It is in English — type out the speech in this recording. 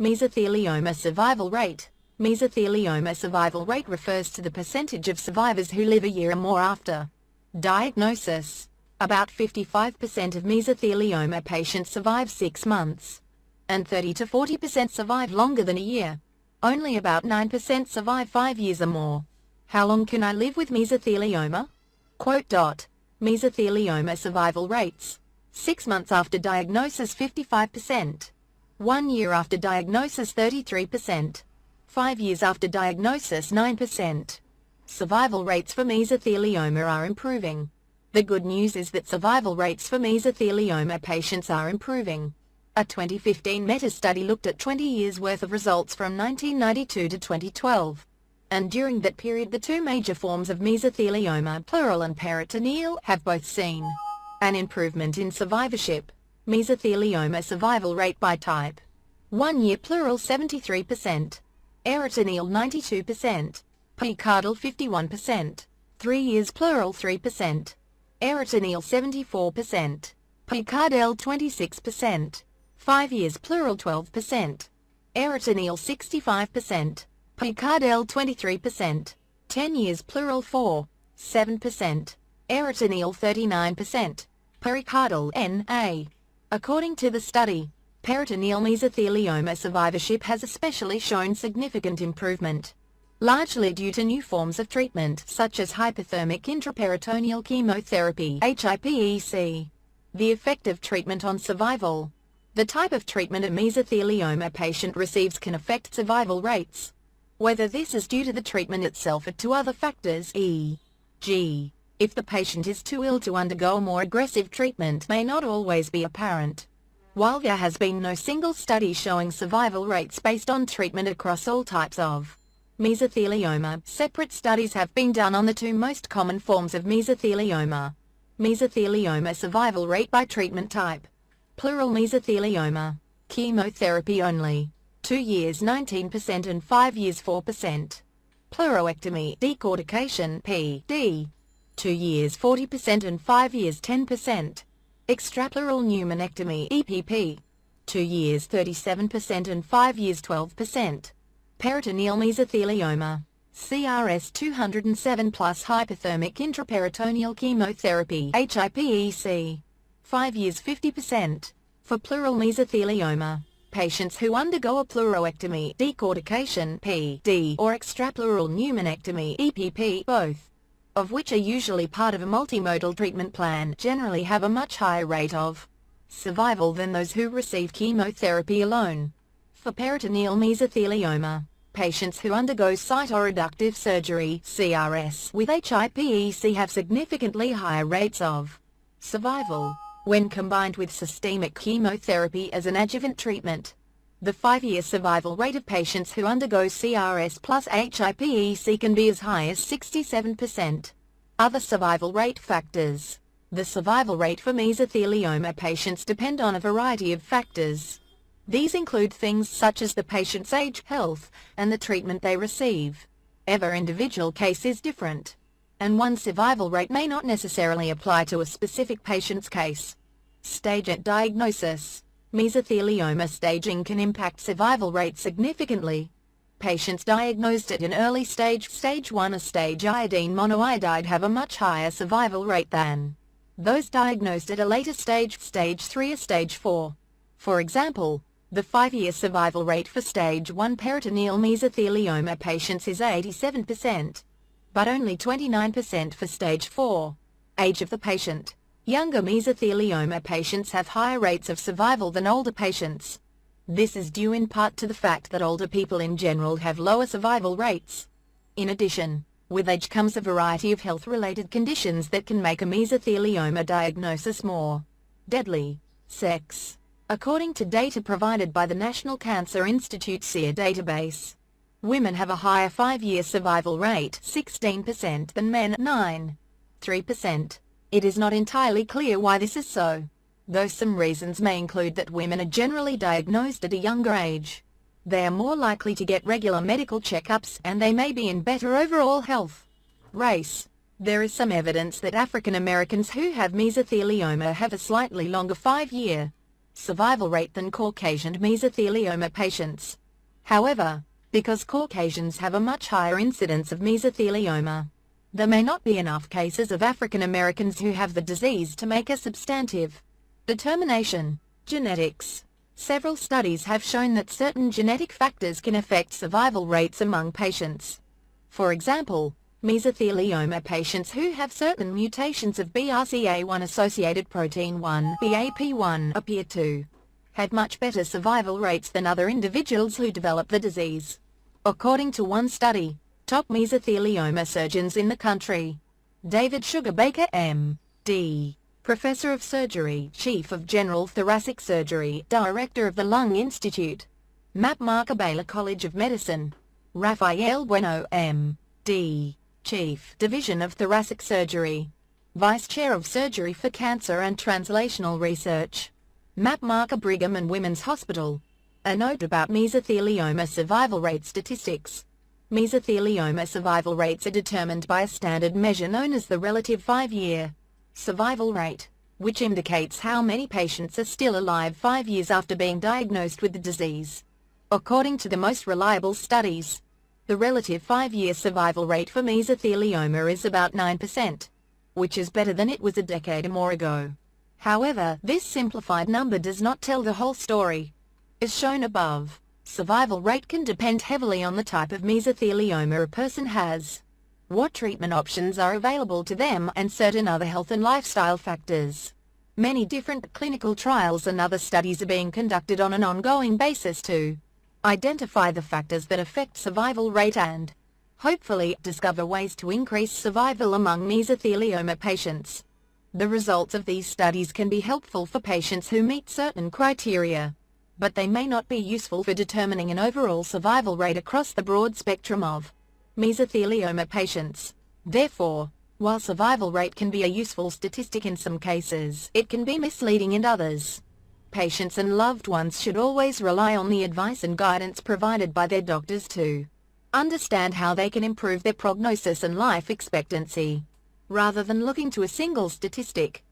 Mesothelioma survival rate. Mesothelioma survival rate refers to the percentage of survivors who live a year or more after diagnosis. About 55% of mesothelioma patients survive 6 months, and 30 to 40% survive longer than a year. Only about 9% survive 5 years or more. How long can I live with mesothelioma? Mesothelioma survival rates. 6 months after diagnosis 55%. 1 year after diagnosis 33%. 5 years after diagnosis 9%. Survival rates for mesothelioma are improving. The good news is that survival rates for mesothelioma patients are improving. A 2015 meta-study looked at 20 years' worth of results from 1992 to 2012. And during that period the two major forms of mesothelioma, pleural and peritoneal, have both seen an improvement in survivorship. Mesothelioma survival rate by type. 1 year pleural 73%, peritoneal 92%, pericardial 51%, 3 years pleural 3%, peritoneal 74%, pericardial 26%, 5 years pleural 12%, peritoneal 65%, pericardial 23%, 10 years pleural 7%, peritoneal 39%, pericardial NA. According to the study, peritoneal mesothelioma survivorship has especially shown significant improvement, largely due to new forms of treatment such as hypothermic intraperitoneal chemotherapy (HIPEC). The effect of treatment on survival. The type of treatment a mesothelioma patient receives can affect survival rates, whether this is due to the treatment itself or to other factors, e.g., if the patient is too ill to undergo more aggressive treatment may not always be apparent. While there has been no single study showing survival rates based on treatment across all types of mesothelioma, separate studies have been done on the two most common forms of mesothelioma. Mesothelioma survival rate by treatment type. Pleural mesothelioma, chemotherapy only, 2 years 19% and 5 years 4%. Pleuroectomy, decortication, PD, 2 years 40% and 5 years 10%. Extrapleural pneumonectomy, EPP, 2 years 37% and 5 years 12%. Peritoneal mesothelioma, CRS 207 plus hypothermic intraperitoneal chemotherapy, HIPEC, 5 years 50%. For pleural mesothelioma, patients who undergo a pleuroectomy, decortication, PD, or extrapleural pneumonectomy, EPP, both of which are usually part of a multimodal treatment plan, generally have a much higher rate of survival than those who receive chemotherapy alone. For peritoneal mesothelioma, patients who undergo cytoreductive surgery, CRS, with HIPEC have significantly higher rates of survival when combined with systemic chemotherapy as an adjuvant treatment. The 5-year survival rate of patients who undergo CRS plus HIPEC can be as high as 67%. Other survival rate factors. The survival rate for mesothelioma patients depend on a variety of factors. These include things such as the patient's age, health, and the treatment they receive. Every individual case is different, and one survival rate may not necessarily apply to a specific patient's case. Stage at diagnosis. Mesothelioma staging can impact survival rate significantly. Patients diagnosed at an early stage, stage 1 or stage iodine monoiodide, have a much higher survival rate than those diagnosed at a later stage, stage 3 or stage 4. For example, the 5-year survival rate for stage 1 peritoneal mesothelioma patients is 87%, but only 29% for stage 4. Age of the patient. Younger mesothelioma patients have higher rates of survival than older patients. This is due in part to the fact that older people in general have lower survival rates. In addition, with age comes a variety of health-related conditions that can make a mesothelioma diagnosis more deadly. Sex. According to data provided by the National Cancer Institute SEER database, women have a higher 5-year survival rate, 16%, than men, 9.3%. It is not entirely clear why this is so, though some reasons may include that women are generally diagnosed at a younger age. They are more likely to get regular medical checkups, and they may be in better overall health. Race. There is some evidence that African Americans who have mesothelioma have a slightly longer 5-year survival rate than Caucasian mesothelioma patients. However, because Caucasians have a much higher incidence of mesothelioma, there may not be enough cases of African Americans who have the disease to make a substantive determination. Genetics. Several studies have shown that certain genetic factors can affect survival rates among patients. For example, mesothelioma patients who have certain mutations of BRCA1-associated protein 1 (BAP1) appear to have much better survival rates than other individuals who develop the disease. According to one study, top mesothelioma surgeons in the country, David Sugar Baker, M.D., Professor of Surgery, Chief of General Thoracic Surgery, Director of the Lung Institute, Mapp Marker Baylor College of Medicine, Rafael Bueno, M.D., Chief, Division of Thoracic Surgery, Vice Chair of Surgery for Cancer and Translational Research, Mapp Marker Brigham and Women's Hospital. A note about mesothelioma survival rate statistics. Mesothelioma survival rates are determined by a standard measure known as the relative 5-year survival rate, which indicates how many patients are still alive 5 years after being diagnosed with the disease. According to the most reliable studies, the relative 5-year survival rate for mesothelioma is about 9%, which is better than it was a decade or more ago. However, this simplified number does not tell the whole story. As shown above, survival rate can depend heavily on the type of mesothelioma a person has, what treatment options are available to them, and certain other health and lifestyle factors. Many different clinical trials and other studies are being conducted on an ongoing basis to identify the factors that affect survival rate and, hopefully, discover ways to increase survival among mesothelioma patients. The results of these studies can be helpful for patients who meet certain criteria, but they may not be useful for determining an overall survival rate across the broad spectrum of mesothelioma patients. Therefore, while survival rate can be a useful statistic in some cases, it can be misleading in others. Patients and loved ones should always rely on the advice and guidance provided by their doctors to understand how they can improve their prognosis and life expectancy, rather than looking to a single statistic.